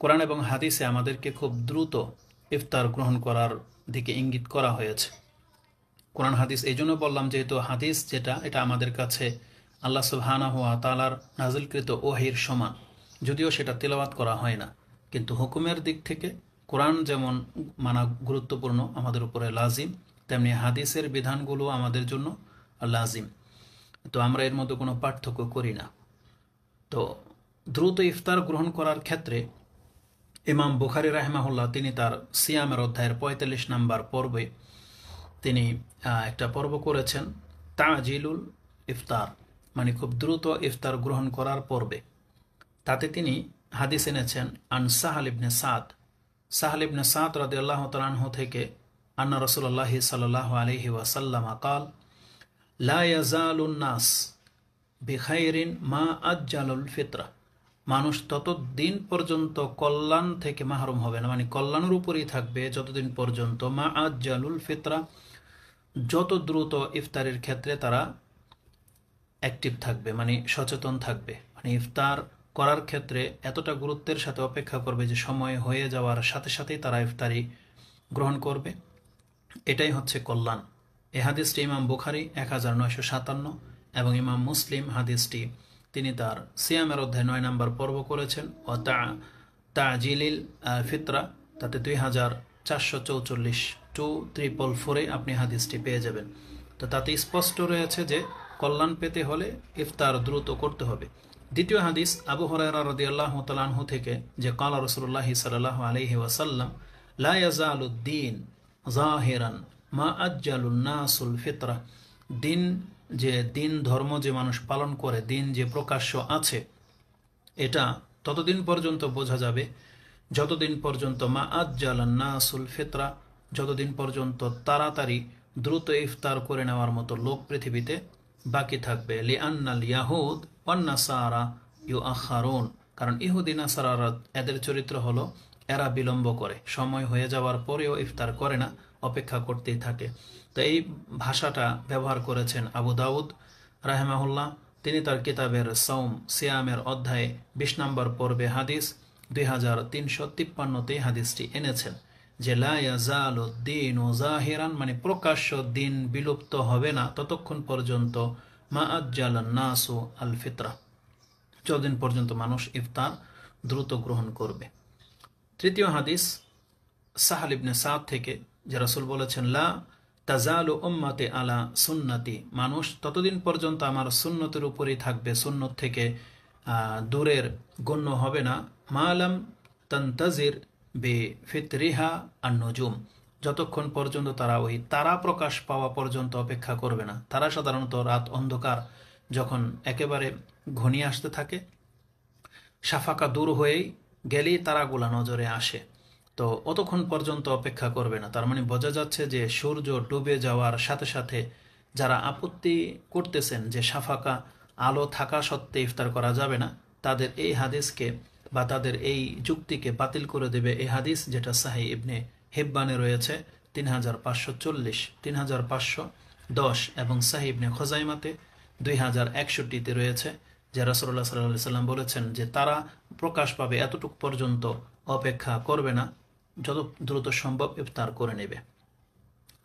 কোরআন এবং হাদিসে আমাদেরকে খুব দ্রুত ইফতার গ্রহণ করার দিকে ইঙ্গিত করা হয়েছে। কোরআন হাদিস এই জন্য বললাম, যেহেতু হাদিস যেটা, এটা আমাদের কাছে আল্লাহ সুবহানাহু ওয়া তাআলার নাজিলকৃত ওহীর সমান, যদিও সেটা তেলাওয়াত করা হয় না, কিন্তু হুকুমের দিক থেকে কোরআন যেমন মানা গুরুত্বপূর্ণ, আমাদের উপরে লাজিম, তেমনি হাদিসের বিধানগুলো আমাদের জন্য লাজিম। তো আমরা এর মধ্যে কোনো পার্থক্য করি না। তো দ্রুত ইফতার গ্রহণ করার ক্ষেত্রে ইমাম বুখারী রাহিমাহুল্লাহ তিনি তার সিয়ামের অধ্যায়ের ৪৫ নম্বর পর্বে তিনি একটা পর্ব করেছেন তাজিলুল ইফতার, মানে খুব দ্রুত ইফতার গ্রহণ করার পর্বে। তাতে তিনি হাদিস এনেছেন আন সাহাল ইবনে সাদ রাদিয়াল্লাহু তাআলা আনহু থেকে, আন্না রাসূলুল্লাহ সাল্লাল্লাহু আলাইহি ওয়াসাল্লাম قال লা ইয়াজালুন নাস বিখাইরিন মা আজ্জালুল ফিতরা, মানুষ ততদিন পর্যন্ত কল্যাণ থেকে মাহরুম হবে না, মানে কল্যাণের উপরেই থাকবে যতদিন পর্যন্ত মা আজ্জালুল ফিতরা, যত দ্রুত ইফতারের ক্ষেত্রে তারা অ্যাক্টিভ থাকবে, মানে সচেতন থাকবে, মানে ইফতার করার ক্ষেত্রে এতটা গুরুত্বের সাথে অপেক্ষা করবে যে সময় হয়ে যাওয়ার সাথে সাথেই তারা ইফতারি গ্রহণ করবে। এটাই হচ্ছে কল্যাণ। এই হাদিসটি ইমাম বুখারী 1957 এবং ইমাম মুসলিম হাদিসটি তিনি তার সিয়ামের অধ্যায় 9 নম্বর পর্ব করেছেন। ও তাজিলিল ফিতরা, তাতে 2444 2444 আপনি হাদিসটি পেয়ে যাবেন। তো তাতে স্পষ্ট রয়েছে যে কল্যাণ পেতে হলে ইফতার দ্রুত করতে হবে। দ্বিতীয় হাদিস আবু হুরায়রা রাদিয়াল্লাহু তাআলা আনহু থেকে, যে ক্বালা রাসূলুল্লাহ সাল্লাল্লাহু আলাইহি ওয়াসাল্লাম লা ইয়াজালুদ্দীন যাহিরান মা আজ্জালুন নাসুল ফিতরা, দিন ধর্ম যে মানুষ পালন করে, দিন যে প্রকাশ্য আছে, এটা ততদিন পর্যন্ত বোঝা যাবে যতদিন পর্যন্ত মা আজ্জালান নাসুল ফিতরা, যতদিন পর্যন্ত তাড়াতাড়ি দ্রুত ইফতার করে নেওয়ার মতো লোক পৃথিবীতে বাকি থাকবে। লিআন্নাল ইয়াহুদ ওয়ান নাসারা ইউআখারুন, কারণ ইহুদি নাসারারা এদের চরিত্র হলো এরা বিলম্ব করে, সময় হয়ে যাওয়ার পরেও ইফতার করে না, অপেক্ষা করতেই থাকে। তো এই ভাষাটা ব্যবহার করেছেন আবু দাউদ রাহিমাহুল্লাহ, তিনি তার কিতাবের সৌম সিয়ামের অধ্যায়ে 20 নম্বর পর্বে হাদিস 2353 হাদিসটি এনেছেন, যে লা ইয়াজালুদ্দীনু যাহিরান, মানে প্রকাশ্য দিন বিলুপ্ত হবে না ততক্ষণ পর্যন্ত মা আজ্জালান নাসু আল ফিতরা, যতদিন পর্যন্ত মানুষ ইফতার দ্রুত গ্রহণ করবে। তৃতীয় হাদিস সাহাল ইবনে সাদ থেকে, যে রাসূল বলেছেন লা তাজালু উম্মতি আলা সুন্নতি, মানুষ ততদিন পর্যন্ত আমার সুন্নতের উপরেই থাকবে, সুন্নত থেকে দূরের গণ্য হবে না, মালাম তান্তাজির বে ফিতরিহা আন-নুজুম, যতক্ষণ পর্যন্ত তারা ওই তারা প্রকাশ পাওয়া পর্যন্ত অপেক্ষা করবে না। তারা সাধারণত রাত অন্ধকার যখন একেবারে ঘনিয়ে আসতে থাকে, শাফাকা দূর হয়েই গেলেই তারাগুলা নজরে আসে, তো অতক্ষণ পর্যন্ত অপেক্ষা করবে না। তার মানে বোঝা যাচ্ছে যে সূর্য ডুবে যাওয়ার সাথে সাথে যারা আপত্তি করতেছেন যে শাফাকা আলো থাকা সত্ত্বে ইফতার করা যাবে না, তাদের এই হাদিসকে বা তাদের এই যুক্তিকে বাতিল করে দেবে এই হাদিস, যেটা সাহিহ ইবনে হিব্বানে রয়েছে 3540, 3510 এবং সাহিহ ইবনে খুজাইমাতে 2061-তে রয়েছে, যে রাসূলুল্লাহ সাল্লাল্লাহু আলাইহি সাল্লাম বলেছেন যে তারা প্রকাশ পাবে এতটুকু পর্যন্ত অপেক্ষা করবে না, যত দ্রুত সম্ভব ইফতার করে নেবে।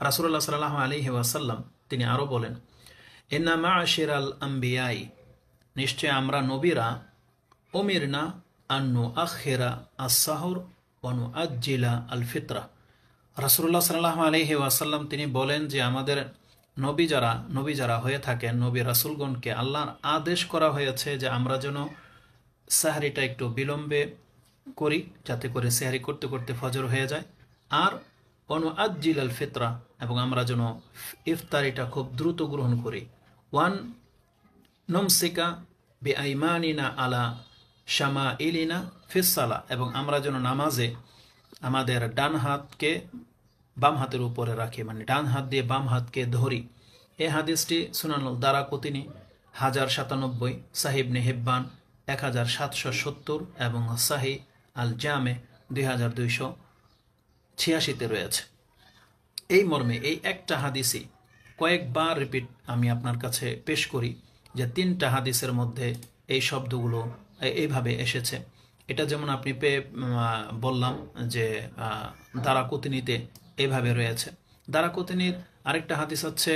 রাসূলুল্লাহ সাল্লাল্লাহু আলাইহি ওয়াসাল্লাম তিনি আরো বলেন, ইন্না মা'শিরাল আম্বিয়াই, নিশ্চয় আমরা নবীরা, উমিরনা আন নুআখিরা আস-সাহর ওয়া নুআজ্জিলা আল ফিতরা, রাসূলুল্লাহ সাল্লাল্লাহু আলাইহি ওয়াসাল্লাম তিনি বলেন যে আমাদের নবী যারা হয়ে থাকেন, নবী রাসূলগণকে আল্লাহর আদেশ করা হয়েছে যে আমরা যেন সাহরিটা একটু বিলম্বে করি, যাতে করে সেহরি করতে করতে ফজর হয়ে যায়, আর অনুআজ্জিল আল ফিতরা, এবং আমরা যেন ইফতারিটা খুব দ্রুত গ্রহণ করি, ওয়ান নমসিকা বিআইমানিনা আলা শামাইলিনা ফিসসালা, এবং আমরা যেন নামাজে আমাদের ডান হাতকে বাম হাতের উপরে রাখি, মানে ডান হাত দিয়ে বাম হাতকে ধরি। এই হাদিসটি সুনানুল দারাকুতিনি 1097, সাহিহ ইবনে হিব্বান 1770 এবং সাহিহ আল জামে 2286-তে রয়েছে। এই মর্মে এই একটা হাদিসই কয়েকবার রিপিট আমি আপনার কাছে পেশ করি, যে 3টা হাদিসের মধ্যে এই শব্দগুলো এইভাবে এসেছে। এটা যেমন আপনি বললাম যে দারাকুতিনিতে এভাবে রয়েছে। দারাকুতিনির আরেকটা হাদিস হচ্ছে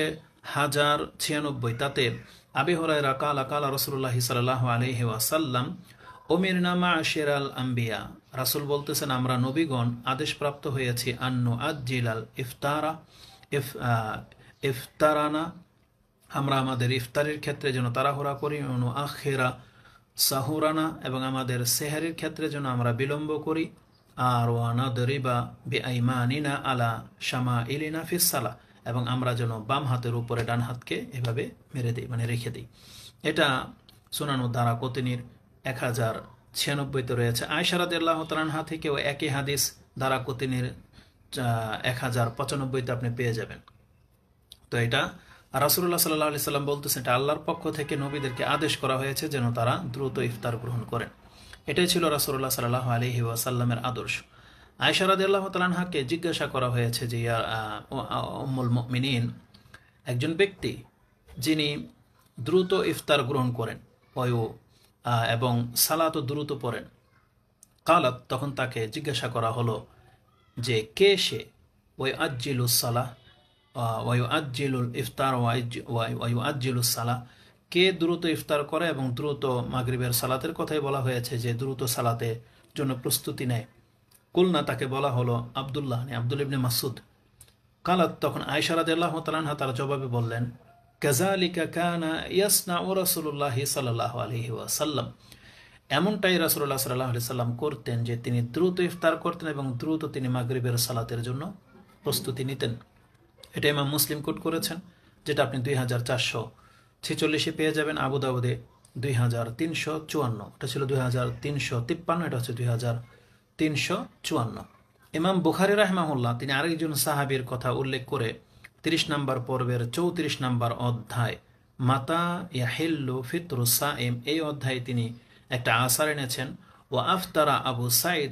1096, তাতে আবি হুরায়রা কালা কালা রাসূলুল্লাহি সাল্লাল্লাহু আলাইহি ওয়াসাল্লাম উমিরনা মা'শিরাল আম্বিয়া, রাসূল বলতেছেন আমরা নবীগণ আদেশপ্রাপ্ত হয়েছি আন্নু আজ্জিলাল ইফতারানা, আমরা আমাদের ইফতারের ক্ষেত্রে যেন তাড়াহুড়া করি, অনু আখিরা সাহুরানা, এবং আমাদের সেহারির ক্ষেত্রে যেন আমরা বিলম্ব করি, আর ওয়ানা দরিবা বিআইমানিনা আলা শামা ইলিনা ফিসালা, এবং আমরা যেন বাম হাতের উপরে ডান হাতকে এভাবে মেরে দিই, মানে রেখে দিই। এটা সুনানু দারাকুতিনির 1096-তে রয়েছে। আয়েশা রাদিয়াল্লাহু তাআলা আনহা থেকেও একই হাদিস দারাকুতিনির 1095-তে আপনি পেয়ে যাবেন। তো এটা রাসূলুল্লাহ সাল্লাল্লাহু আলাইহি সাল্লাম বলতেছেন এটা আল্লাহর পক্ষ থেকে নবীদেরকে আদেশ করা হয়েছে যেন তারা দ্রুত ইফতার গ্রহণ করেন। এটাই ছিল রাসূলুল্লাহ সাল্লাল্লাহু আলাইহি ওয়াসাল্লামের আদর্শ। আয়েশা রাদিয়াল্লাহু তাআলা আনহাকে জিজ্ঞাসা করা হয়েছে যে ইয়া উম্মুল মুমিনিন, একজন ব্যক্তি যিনি দ্রুত ইফতার গ্রহণ করেন এবং সালাতও দ্রুত পড়েন, কালাত, তখন তাকে জিজ্ঞাসা করা হলো যে কে সে, ওই আজ্জিলুস সালাহ ওয়াইউআজ্জিলুল ইফতার ওয়াইউআজ্জিলুস সালাহ, কে দ্রুত ইফতার করে এবং দ্রুত মাগরিবের সালাতের কথাই বলা হয়েছে যে দ্রুত সালাতের জন্য প্রস্তুতি নেয়। কুলনা, তাকে বলা হলো আব্দুল্লাহ আব্দুল ইবনে মাসউদ। কালাত, তখন আয়েশা রাদিয়াল্লাহু তাআলা আনহা তার জবাবে বললেন কাযালিকা কানা ইয়াসনাউ রাসূলুল্লাহি সাল্লাল্লাহু আলাইহি ওয়াসাল্লাম, এমনটাই রাসূলুল্লাহ সাল্লাল্লাহু আলাইহি সাল্লাম করতেন যে তিনি দ্রুত ইফতার করতেন এবং দ্রুত তিনি মাগরিবের সালাতের জন্য প্রস্তুতি নিতেন। এটা ইমাম মুসলিম কোট করেছেন, যেটা আপনি 2446-এ পেয়ে যাবেন। আবু দাউদে 2354, এটা ছিল 2353, এটা হচ্ছে 2354। ইমাম বুখারী রাহিমাহুল্লাহ তিনি আরেকজন সাহাবীর কথা উল্লেখ করে 30 নম্বর পর্বের 34 নম্বর অধ্যায় মাতা ইয়াহিল্লু ফিতরুস সাইম, এই অধ্যায়ে তিনি একটা আসার এনেছেন। ও আফতারা আবু সাঈদ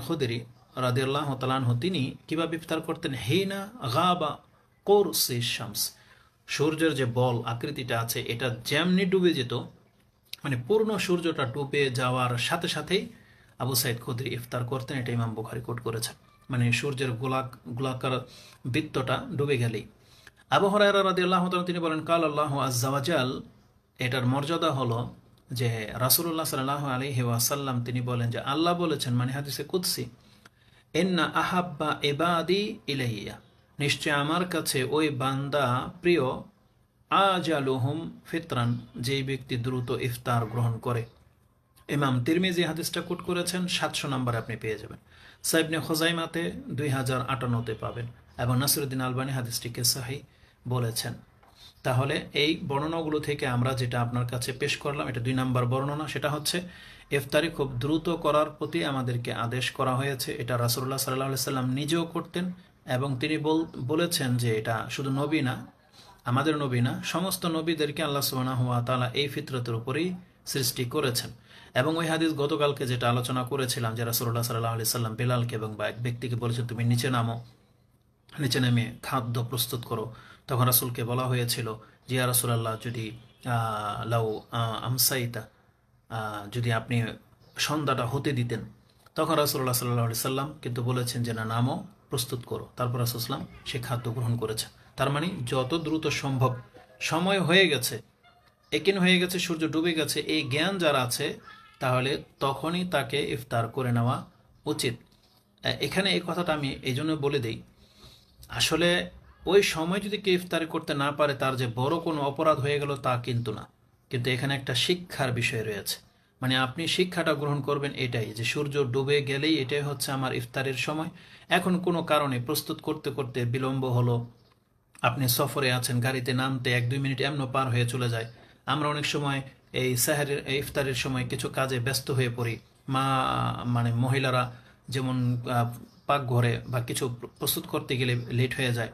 খুদরি রাদিয়াল্লাহু তাআলা আনহু, তিনি কিভাবে ইফতার করতেন, হিনা গাবা কুরসি শামস, সূর্যের যে বল আকৃতিটা আছে এটা যেমনি ডুবে যেত, মানে পূর্ণ সূর্যটা ডুবে যাওয়ার সাথে সাথেই আবু সাঈদ খুদরি ইফতার করতেন। এটা ইমাম বুখারী কোট করেছেন, মানে সূর্যের গোলাকার বৃত্তটা ডুবে গেলেই। আবু হুরায়রা রাদিয়াল্লাহু তাআলা তিনি বলেন কাল আল্লাহু আযজা ওয়া জাল, এটার মর্যাদা হলো যে রাসূলুল্লাহ সাল্লাল্লাহু আলাইহি ওয়াসাল্লাম তিনি বলেন যে আল্লাহ বলেছেন, মানে হাদিসে কুদসি, ইন্না আহাব্বা ইবাদি ইলাইয়া, নিশ্চয় আমার কাছে ওই বান্দা প্রিয়, আজালুহুম ফিতরান, যেই ব্যক্তি দ্রুত ইফতার গ্রহণ করে। ইমাম তিরমিজি হাদিসটা কোট করেছেন, 700 নম্বরে আপনি পেয়ে যাবেন। সাইবনে খোজাইমাতে 2058-তে পাবেন, এবং নাসিরুদ্দিন আলবানী হাদিসটিকে সহিহ বলেছেন। তাহলে এই বর্ণনাগুলো থেকে আমরা যেটা আপনার কাছে পেশ করলাম, এটা 2 নম্বর বর্ণনা, সেটা হচ্ছে ইফতারি খুব দ্রুত করার প্রতি আমাদেরকে আদেশ করা হয়েছে। এটা রাসূলুল্লাহ সাল্লাল্লাহু আলাইহি সাল্লাম নিজেও করতেন, এবং তিনি বলেছেন যে এটা শুধু নবী না, আমাদের নবী না, সমস্ত নবীদেরকে আল্লাহ সুবহানাহু ওয়া তাআলা এই ফিতরতের উপরেই সৃষ্টি করেছেন। এবং ওই হাদিস গতকালকে যেটা আলোচনা করেছিলাম যে রাসূলুল্লাহ সাল্লাল্লাহু আলাইহি সাল্লাম বেলালকে এবং এক ব্যক্তিকে বলেছেন তুমি নিচে নামো, নিচে নেমে খাদ্য প্রস্তুত করো। তখন রাসূলকে বলা হয়েছিল যে ইয়া রাসূলুল্লাহ, যদি লাউ আমসাইতা, যদি আপনি সন্ধ্যাটা হতে দিতেন। তখন রাসূলুল্লাহ সাল্লাল্লাহু আলাইহি সাল্লাম কিন্তু বলেছেন যে না, নামো, প্রস্তুত করো। তারপর রাসূল সাল্লাম সে খাদ্য গ্রহণ করেছেন। তার মানে যত দ্রুত সম্ভব, সময় হয়ে গেছে, একিন হয়ে গেছে, সূর্য ডুবে গেছে, এই জ্ঞান যার আছে তাহলে তখনই তাকে ইফতার করে নেওয়া উচিত। এখানে এই কথাটা আমি এই জন্য বলে দিই, আসলে ওই সময় যদি কেউ ইফতারি করতে না পারে তার যে বড় কোনো অপরাধ হয়ে গেল তা কিন্তু না, কিন্তু এখানে একটা শিক্ষার বিষয় রয়েছে। মানে আপনি শিক্ষাটা গ্রহণ করবেন এটাই যে সূর্য ডুবে গেলেই এটাই হচ্ছে আমার ইফতারের সময়। এখন কোনো কারণে প্রস্তুত করতে করতে বিলম্ব হলো, আপনি সফরে আছেন, গাড়িতে নামতে 1-2 মিনিট এমন পার হয়ে চলে যায়। আমরা অনেক সময় এই সাহারের ইফতারের সময় কিছু কাজে ব্যস্ত হয়ে পড়ি, মানে মহিলারা যেমন পাকঘরে বা কিছু প্রস্তুত করতে গেলে লেট হয়ে যায়।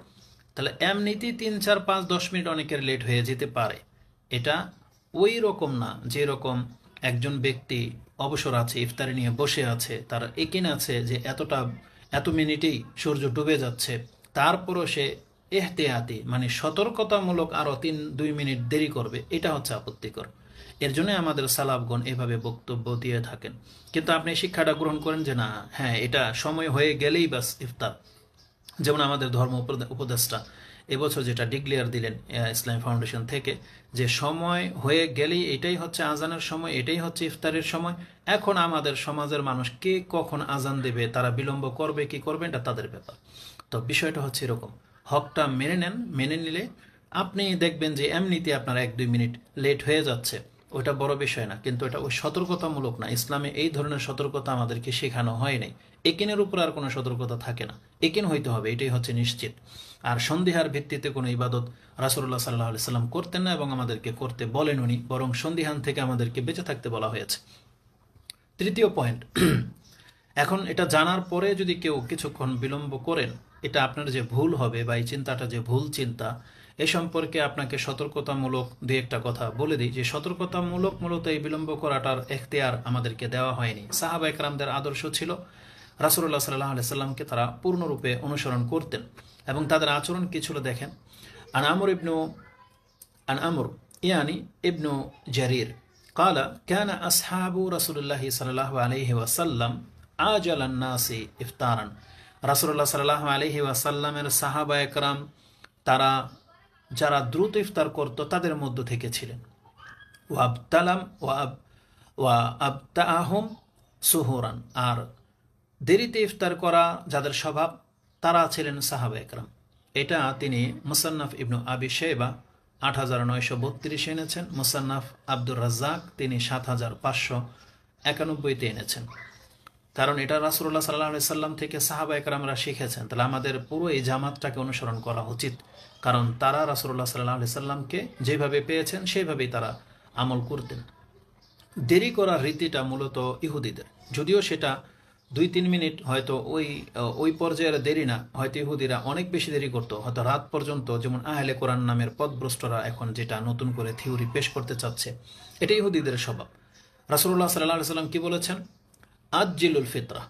তাহলে এমনিতেই 3, 4, 5, 10 মিনিট অনেকের লেট হয়ে যেতে পারে। এটা ওই রকম না যেরকম একজন ব্যক্তি অবসর আছে, ইফতারি নিয়ে বসে আছে, তার একিন আছে যে এত মিনিটেই সূর্য ডুবে যাচ্ছে, তারপরও সে এহতিয়াতি মানে সতর্কতামূলক আরো 3-2 মিনিট দেরি করবে, এটা হচ্ছে আপত্তিকর। এর জন্য আমাদের সালাফগণ এভাবে বক্তব্য দিয়ে থাকেন। কিন্তু আপনি শিক্ষাটা গ্রহণ করেন যে না, হ্যাঁ এটা সময় হয়ে গেলেই বাস ইফতার। যেমন আমাদের ধর্ম উপদেষ্টা এবছর যেটা ডিক্লেয়ার দিলেন ইসলামী ফাউন্ডেশন থেকে, যে সময় হয়ে গেলেই এটাই হচ্ছে আজানের সময়, এটাই হচ্ছে ইফতারের সময়। এখন আমাদের সমাজের মানুষ কে কখন আজান দেবে, তারা বিলম্ব করবে কি করবে, এটা তাদের ব্যাপার। তো বিষয়টা হচ্ছে এরকম, হকটা মেনে নেন, মেনে নিলে আপনি দেখবেন যে এমনিতে আপনার 1-2 মিনিট লেট হয়ে যাচ্ছে, ওটা বড় বিষয় না। কিন্তু এটা ওই সতর্কতামূলক না, ইসলামে এই ধরনের সতর্কতা আমাদেরকে শেখানো হয় নাই। একিনের উপর আর কোনো সতর্কতা থাকে না, একিন হইতে হবে, এটাই হচ্ছে নিশ্চিত। আর সন্দেহার ভিত্তিতে কোনো ইবাদত রাসূলুল্লাহ সাল্লাল্লাহু আলাইহি সাল্লাম করতেন না এবং আমাদেরকে করতে বলেন উনি, বরং সন্দিহান থেকে আমাদেরকে বেঁচে থাকতে বলা হয়েছে। তৃতীয় পয়েন্ট, এখন এটা জানার পরে যদি কেউ কিছুক্ষণ বিলম্ব করেন, এটা আপনার যে ভুল হবে বা এই চিন্তাটা যে ভুল চিন্তা, এ সম্পর্কে আপনাকে সতর্কতামূলক দুই একটা কথা বলে দিই। যে সতর্কতামূলক মূলত এই বিলম্ব করাটার এখতিয়ার আমাদেরকে দেওয়া হয়নি। সাহাবা একরামদের আদর্শ ছিল রাসূলুল্লাহ সাল্লাল্লাহু আলাইহি সাল্লামকে তারা পূর্ণরূপে অনুসরণ করতেন এবং তাদের আচরণ কি ছিল দেখেন। আন আমর ইয়ানি ইবনু জারির قال كان أصحاب رسول الله صلى الله عليه وسلم আজাল নাসি ইফতারান। রাসূলুল্লাহ সাল্লাল্লাহু আলাইহি ওয়াসাল্লামের সাহাবা একরাম তারা যারা দ্রুত ইফতার করত তাদের মধ্য থেকে ছিলেন। ওয়া আবতাআহুম সুহুরান, আর দেরিতে ইফতার করা যাদের স্বভাব তারা ছিলেন সাহাবা একরাম। এটা তিনি মুসান্নাফ ইবনু আবি শাইবা 8932 এনেছেন, মুসান্নাফ আব্দুর রাজ্জাক তিনি 7591 এনেছেন। কারণ এটা রাসূলুল্লাহ সাল্লাল্লাহু আলাইহি সাল্লাম থেকে সাহাবা একরামরা শিখেছেন। তাহলে আমাদের পুরো এই জামাতটাকে অনুসরণ করা উচিত, কারণ তারা রাসূলুল্লাহ সাল্লাল্লাহু আলাইহি সাল্লামকে যেভাবে পেয়েছেন সেইভাবেই তারা আমল করতেন। দেরি করার রীতিটা মূলত ইহুদিদের, যদিও সেটা 2-3 মিনিট হয়তো ওই পর্যায়ের দেরি না, হয়তো ইহুদিরা অনেক বেশি দেরি করতো, হয়তো রাত পর্যন্ত। যেমন আহলে কোরআন নামের পথভ্রষ্টরা এখন যেটা নতুন করে থিওরি পেশ করতে চাচ্ছে, এটা ইহুদিদের স্বভাব। রাসূলুল্লাহ সাল্লাল্লাহু আলাইহি সাল্লাম কি বলেছেন? আজ্জিলুল ফিতরা,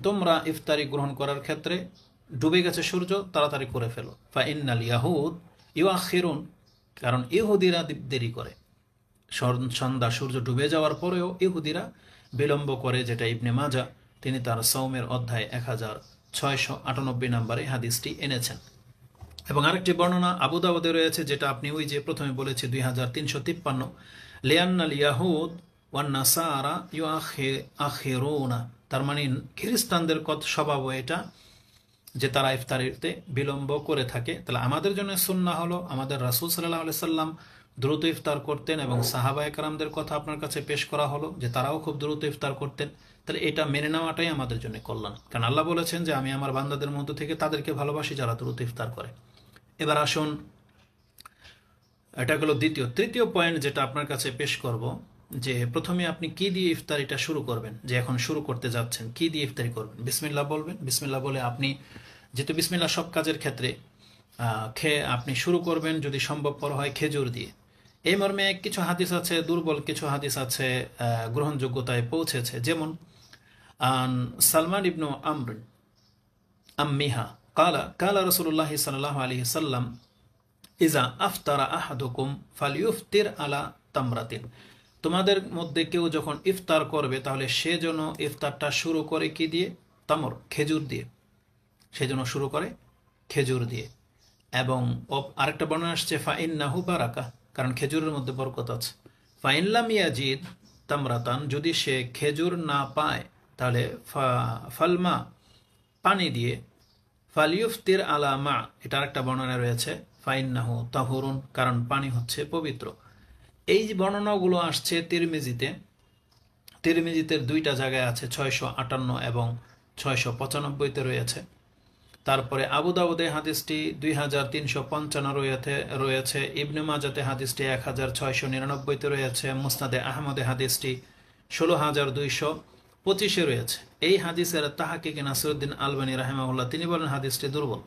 তোমরা ইফতারি গ্রহণ করার ক্ষেত্রে ডুবে গেছে সূর্য, তাড়াতাড়ি করে ফেলো। ফা ইন্নাল ইয়াহুদ ইউআখিরুন, কারণ ইহুদিরা দেরি করে। সন্ধ্যা সূর্য ডুবে যাওয়ার পরেও ইহুদিরা বিলম্ব করে, যেটা ইবনে মাজা তিনি তার সওমের অধ্যায় 1698 নম্বরে হাদিসটি এনেছেন। এবং আরেকটি বর্ণনা আবু দাউদে রয়েছে, যেটা আপনি ওই যে প্রথমে বলেছে 2353, লিয়ান্নাল ইয়াহুদ ওয়ান নাসারা ইউআখিরুনা, তার মানে খ্রিস্টানদের স্বভাব এটা যে তারা ইফতারিতে বিলম্ব করে থাকে। তাহলে আমাদের জন্য সুন্নাহ হলো আমাদের রাসূল সাল্লাল্লাহু আলাইহি সাল্লাম দ্রুত ইফতার করতেন এবং সাহাবা একরামদের কথা আপনার কাছে পেশ করা হলো যে তারাও খুব দ্রুত ইফতার করতেন। তাহলে এটা মেনে নেওয়াটাই আমাদের জন্য কল্যাণ, কারণ আল্লাহ বলেছেন যে আমি আমার বান্দাদের মধ্য থেকে তাদেরকে ভালোবাসি যারা দ্রুত ইফতার করে। এবার আসুন, এটা হলো তৃতীয় পয়েন্ট যেটা আপনার কাছে পেশ করব, যে প্রথমে আপনি কি দিয়ে ইফতারিটা শুরু করবেন, যে এখন শুরু করতে যাচ্ছেন কি দিয়ে ইফতারি করবেন। বিসমিল্লাহ বলবেন, বিসমিল্লাহ বলে আপনি, যেহেতু বিসমিল্লাহ সব কাজের ক্ষেত্রে, খেয়ে আপনি শুরু করবেন যদি সম্ভবপর হয় খেজুর দিয়ে। এই মর্মে কিছু হাদিস আছে দুর্বল, কিছু হাদিস আছে গ্রহণযোগ্যতায় পৌঁছেছে। যেমন সালমান ইবনু আমর আম্মিহা কালা রাসূলুল্লাহ সাল্লাল্লাহু আলাইহি সাল্লাম ইজা আফতারা আহাদুকুম ফালিউফতির আলা তামরাতিন, তোমাদের মধ্যে কেউ যখন ইফতার করবে তাহলে সে যেন ইফতারটা শুরু করে কি দিয়ে? তামর, খেজুর দিয়ে। সে যেন শুরু করে খেজুর দিয়ে। এবং আরেকটা বর্ণনা আসছে ফাইন্নাহু বারাকা, কারণ খেজুরের মধ্যে বরকত আছে। ফাইনলাম ইয়াজিদ তামরাতান, যদি সে খেজুর না পায় তাহলে ফালমা, পানি দিয়ে। ফালিউফতির আলা মা, এটা আরেকটা বর্ণনা রয়েছে ফাইন্নাহু তাহুরুন, কারণ পানি হচ্ছে পবিত্র। এই যে বর্ণনাগুলো আসছে তিরমিজিতে দুইটা জায়গায় আছে, 658 এবং 695 রয়েছে। তারপরে আবু দাউদে হাদিসটি 2355 রয়েছে, ইবনে মাজাতে হাদিসটি 1699 রয়েছে, মুসনাদে আহমদে হাদিসটি 16225 রয়েছে। এই হাদিসের তাহাকিক নাসিরউদ্দিন আলবানী রাহিমাহুল্লাহ তিনি বলেন হাদিসটি দুর্বল,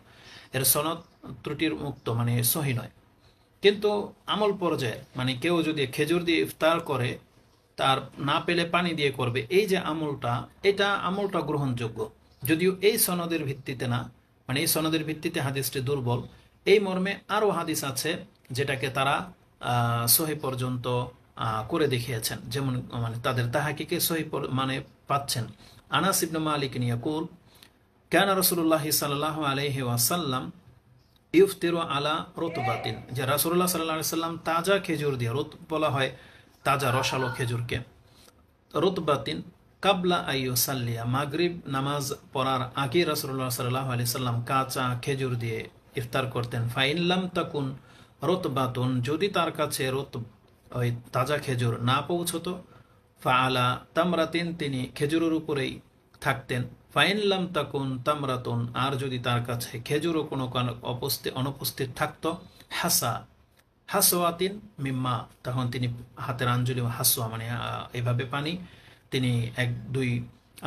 এর সনদ ত্রুটির মুক্ত, মানে সহিহ নয়। কিন্তু আমল পর্যায়ে, মানে কেউ যদি খেজুর দিয়ে ইফতার করে, তার না পেলে পানি দিয়ে করবে, এই যে আমলটা, এটা আমলটা গ্রহণযোগ্য, যদিও এই সনদের ভিত্তিতে না, মানে এই সনদের ভিত্তিতে হাদিসটি দুর্বল। এই মর্মে আরও হাদিস আছে যেটাকে তারা সহি পর্যন্ত করে দেখিয়েছেন, যেমন মানে তাদের তাহাকিকে সহি মানে পাচ্ছেন। আনাস ইবনে মালিক ইয়াকুল কানা রাসূলুল্লাহ সাল্লাল্লাহু আলাইহি ওয়াসাল্লাম ইফতিরু আলা রুতবাতিন, যে রাসূলুল্লাহ সাল্লাল্লাহু আলাইহি সাল্লাম তাজা খেজুর দিয়ে, রুত বলা হয় তাজা রসালো খেজুরকে, রুতবাতিন কাবলা আইয়ুসাল্লিয়া, মাগরিব নামাজ পড়ার আগে রাসূলুল্লাহ সাল্লাল্লাহু আলাইহি সাল্লাম কাঁচা খেজুর দিয়ে ইফতার করতেন। ফাইন লাম তাকুন রুতবাতুন, যদি তার কাছে ওই তাজা খেজুর না পৌঁছতো, ফাআলা তামরাতিন, তিনি খেজুরের উপরেই থাকতেন। ফাইন লাম তাকুন তামরাতুন, আর যদি তার কাছে খেজুরও কোনো অনুপস্থিত থাকতো, হাসা হাসওয়াতিন মিম্মা, তখন তিনি হাতের আঞ্জলি, হাসওয়া মানে এভাবে পানি, তিনি 1-2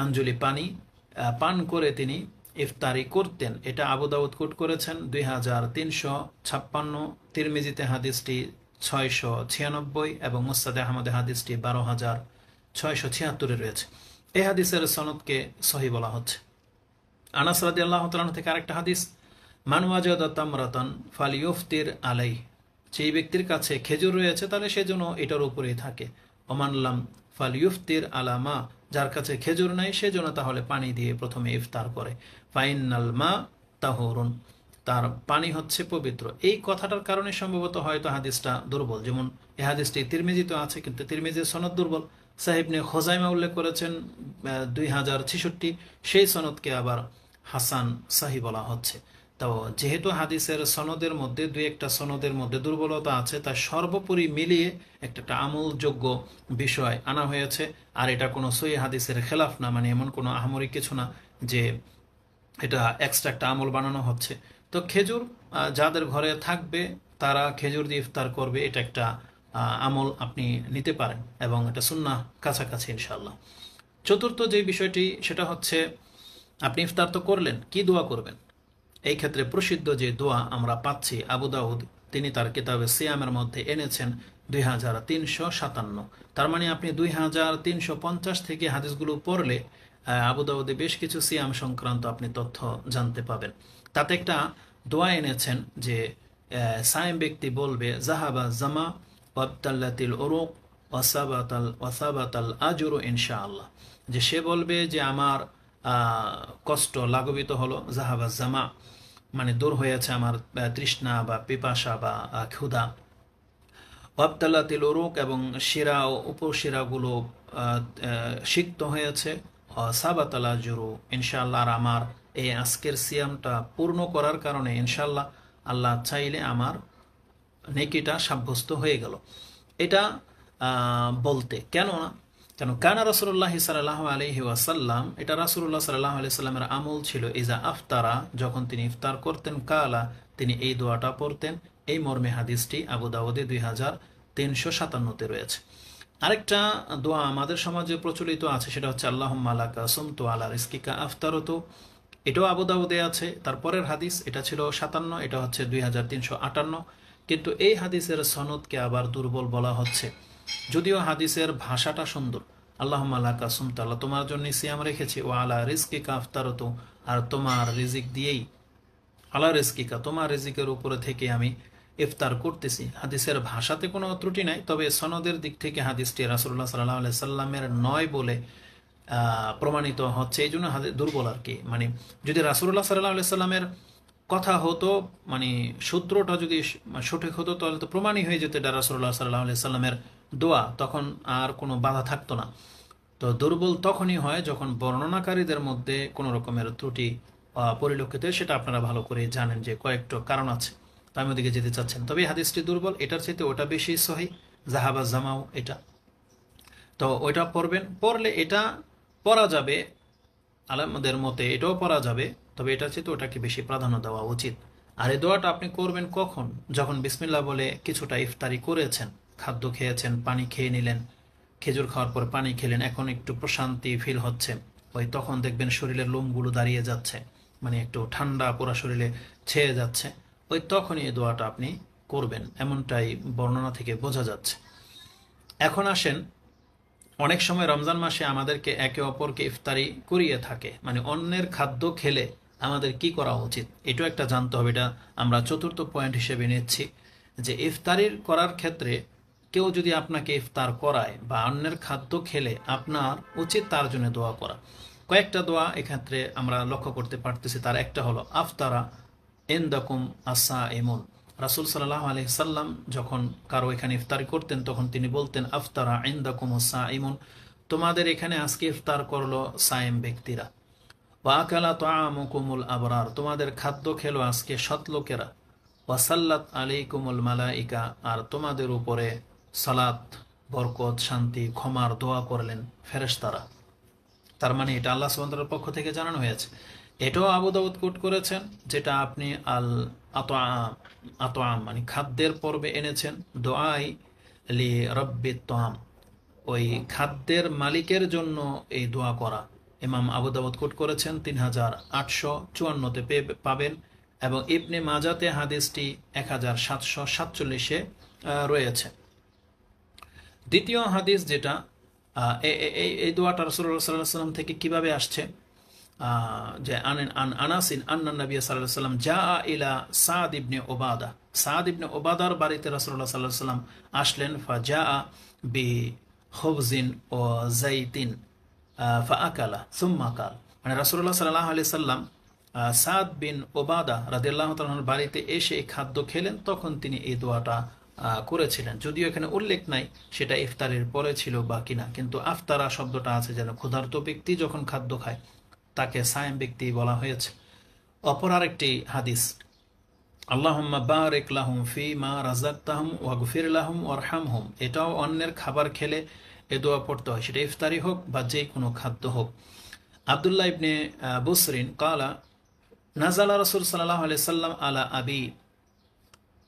আঞ্জলি পানি পান করে তিনি ইফতারি করতেন। এটা আবু দাউদ কোট করেছেন 2356, তিরমিজিতে হাদিসটি 696 এবং মুসনাদে আহমদে হাদিসটি 12676 রয়েছে। এই হাদিসের সনদকে সহি বলা হচ্ছে। আনাস রাদিয়াল্লাহু তাআলা থেকে আরেকটা হাদিস, মান ওয়াজাদা তামরাতান ফালিয়ুফতির আলাইহি, যেই ব্যক্তির কাছে খেজুর রয়েছে তাহলে সেজন্য এটার উপরেই থাকে। ওমানলাম ফালিয়ুফতির আলামা, যার কাছে খেজুর নাই সেজন্য তাহলে পানি দিয়ে প্রথমে ইফতার করে। ফাইনাল মা তাহুরুন, তার পানি হচ্ছে পবিত্র। এই কথাটার কারণে সম্ভবত হয়তো হাদিসটা দুর্বল, যেমন এই হাদিসটি তিরমিজিতে আছে কিন্তু তিরমিজির সনদ দুর্বল। সাহিবনে খোজাইমা উল্লেখ করেছেন 2066, সেই সনদকে আবার হাসান সাহি বলা হচ্ছে। তো যেহেতু হাদিসের সনদের মধ্যে 2-1টা সনদের মধ্যে দুর্বলতা আছে, তাই সর্বোপরি মিলিয়ে একটা আমলযোগ্য বিষয় আনা হয়েছে। আর এটা কোনো সহিহ হাদিসের খেলাফ না, মানে এমন কোনো আহামরি কিছু না যে এটা এক্সট্রা একটা আমল বানানো হচ্ছে। তো খেজুর যাদের ঘরে থাকবে তারা খেজুর দিয়ে ইফতার করবে, এটা একটা আমল আপনি নিতে পারেন এবং এটা সুন্নাহ কাছাকাছি ইনশাআল্লাহ। চতুর্থ যে বিষয়টি সেটা হচ্ছে, আপনি ইফতার তো করলেন, কি দোয়া করবেন? এই ক্ষেত্রে প্রসিদ্ধ যে দোয়া আমরা পাচ্ছি, আবু দাউদ তিনি তার কিতাবে সিয়ামের মধ্যে এনেছেন 2357। তার মানে আপনি 2350 থেকে হাদিসগুলো পড়লে আবু দাউদে বেশ কিছু সিয়াম সংক্রান্ত আপনি তথ্য জানতে পাবেন। তাতে একটা দোয়া এনেছেন যে সায়েম ব্যক্তি বলবে, জাহাবা জামা ওয়াবতাল্লাতিল উরুক ওয়াসাবাতাল আজরু ইনশাআল্লাহ, যে সে বলবে যে আমার কষ্ট লাঘবিত হলো, জাহাবা জামা মানে দূর হয়েছে আমার তৃষ্ণা বা পিপাসা বা ক্ষুধা, ওয়াবতাল্লাতিল উরুক এবং শিরা ও উপশিরাগুলো সিক্ত হয়েছে, সাবাতাল আজরু ইনশাআল্লাহ, আর আমার এই আজকের সিয়ামটা পূর্ণ করার কারণে ইনশাআল্লাহ আল্লাহ চাইলে আমার নেকিটা সাব্যস্ত হয়ে গেল। এটা বলতে কেন কানা রাসূলুল্লাহ সাল্লাল্লাহু আলাইহি ওয়াসাল্লাম, এটা রাসূলুল্লাহ সাল্লাল্লাহু আলাইহি সাল্লামের আমল ছিল। ইজা আফতারা, যখন তিনি ইফতার করতেন, কালা, তিনি এই দোয়াটা পড়তেন। এই মর্মে হাদিসটি আবু দাউদে 2357-তে রয়েছে। আরেকটা দোয়া আমাদের সমাজে প্রচলিত আছে, সেটা হচ্ছে আল্লাহুম্মা লাকা সুমতু আলা রিজকিকা আফতারতু, এটাও আবু দাউদে আছে। তারপরের হাদিস এটা ছিল 57, এটা হচ্ছে 2358, কিন্তু এই হাদিসের সনদকে আবার দুর্বল বলা হচ্ছে, যদিও হাদিসের ভাষাটা সুন্দর। আল্লাহুম্মা লাকা সুমতু, আল্লাহ তোমার জন্য সিয়াম রেখেছি, ও আলা রিজকিকা আফতারতু, আর তোমার রিজিক দিয়েই, আলা রিজকিকা, তোমার রিজিকের উপরে থেকে আমি ইফতার করতেছি। হাদিসের ভাষাতে কোনো ত্রুটি নাই, তবে সনদের দিক থেকে হাদিসটি রাসূলুল্লাহ সাল্লাল্লাহু আলাইহি সাল্লামের নয় বলে প্রমাণিত হচ্ছে, এই জন্য দুর্বল আর কি। মানে যদি রাসূলুল্লাহ সাল্লাল্লাহু আলাইহি সাল্লামের কথা হতো, মানে সূত্রটা যদি সঠিক হতো, তাহলে তো প্রমাণই হয়ে যেত এটা রাসূলুল্লাহ সাল্লাল্লাহু আলাইহি সাল্লামের দোয়া, তখন আর কোনো বাধা থাকতো না। তো দুর্বল তখনই হয় যখন বর্ণনাকারীদের মধ্যে কোনো রকমের ত্রুটি পরিলক্ষিত, সেটা আপনারা ভালো করে জানেন যে কয়েকটা কারণ আছে, তো আমি ওদিকে যেতে চাচ্ছেন। তবে হাদিসটি দুর্বল, এটার চাইতে ওটা বেশি সহি, জাহাবা জামাও এটা। তো ওইটা পড়বেন, পড়লে এটা পড়া যাবে, আলেমদের মতে এটাও পড়া যাবে, তবে এটা চাইতে ওটাকে বেশি প্রাধান্য দেওয়া উচিত। আর এই দোয়াটা আপনি করবেন কখন? যখন বিসমিল্লাহ বলে কিছুটা ইফতারি করেছেন, খাদ্য খেয়েছেন, পানি খেয়ে নিলেন, খেজুর খাওয়ার পর পানি খেলেন, এখন একটু প্রশান্তি ফিল হচ্ছে, ওই তখন দেখবেন শরীরের লোমগুলো দাঁড়িয়ে যাচ্ছে, মানে একটু ঠান্ডা পুরা শরীরে ছেয়ে যাচ্ছে, ওই তখনই এই দোয়াটা আপনি করবেন, এমনটাই বর্ণনা থেকে বোঝা যাচ্ছে। এখন আসেন, অনেক সময় রমজান মাসে আমাদেরকে একে অপরকে ইফতারি করিয়ে থাকে, মানে অন্যের খাদ্য খেলে আমাদের কি করা উচিত, এটাও একটা জানতে হবে। এটা আমরা চতুর্থ পয়েন্ট হিসেবে নিচ্ছি, যে ইফতারির করার ক্ষেত্রে কেউ যদি আপনাকে ইফতার করায় বা অন্যের খাদ্য খেলে আপনার উচিত তার জন্য দোয়া করা। কয়েকটা দোয়া এক্ষেত্রে আমরা লক্ষ্য করতে পারতেছি। তার একটা হলো আফতারা ইনদাকুম আসা এমন। রাসূল সাল্লাল্লাহু আলাইহি সাল্লাম যখন কারো এখানে ইফতারি করতেন তখন তিনি বলতেন আফতারা ইনদাকুম আসা এমন, তোমাদের এখানে আজকে ইফতার করলো সায়েম ব্যক্তিরা। ওয়াকালা তাআমুকুমুল আবরার, তোমাদের খাদ্য খেলো আজকে সৎ লোকেরা। ওয়াসাল্লাত আলাইকুমুল মালাইকা, আর তোমাদের উপরে সালাত, বরকত, শান্তি, ক্ষমার দোয়া করলেন ফেরেশতারা। তার মানে এটা আল্লাহ সুবহানাহু ওয়া তাআলার পক্ষ থেকে জানানো হয়েছে। এটাও আবু দাউদ কোট করেছেন, যেটা আপনি আল আতআম মানে খাদ্যের পর্বে এনেছেন, দোয়াই লি রাব্বিত তাআম, ওই খাদ্যের মালিকের জন্য এই দোয়া করা। ইমাম আবু দাউদ কোট করেছেন 3854-তে পাবেন, এবং ইবনে মাজাতে হাদিসটি 1747-এ রয়েছে। দ্বিতীয় হাদিস যেটা, এই দোয়াটা রাসূলুল্লাহ সাল্লাল্লাহু আলাইহি ওয়াসাল্লাম থেকে কিভাবে আসছে, যে আনাসিন আন্না নবী সাল্লাল্লাহু আলাইহি ওয়াসাল্লাম জাআ ইলা সাদ ইবনে ওবাদা, সাদ ইবনে ওবাদার বাড়িতে রাসূলুল্লাহ সাল্লাল্লাহু আলাইহি ওয়াসাল্লাম আসলেন। ফাজাআ বি খুবজিন ও যাইতিন ফাআকালা সুম্মা কাল, মানে রাসূলুল্লাহ সাল্লাল্লাহু আলাইহি ওয়াসাল্লাম সাদ বিন ওবাদা রাদিয়াল্লাহু তাআলার বাড়িতে এসে খাদ্য খেলেন, তখন তিনি এই দোয়াটা করেছিলেন। যদিও এখানে উল্লেখ নাই সেটা ইফতারের পরে ছিল বা কিনা, কিন্তু আফতারা শব্দটা আছে যেন ক্ষুধার্ত ব্যক্তি যখন খাদ্য খায় তাকে সায়েম ব্যক্তি বলা হয়েছে। অপর আরেকটি হাদিস, আল্লাহুম্মা বারিক লাহুম ফিমা রাযাকতাহুম ওয়াগফির লাহুম ওয়ারহামহুম, এটাও অন্যের খাবার খেলে এ দোয়া পড়তে হয়, সেটা ইফতারি হোক বা যে কোনো খাদ্য হোক। আব্দুল্লাহ ইবনে বুসরিন কালা নাজালা রাসূল সাল্লাল্লাহু আলাইহি সাল্লাম আলা আবি,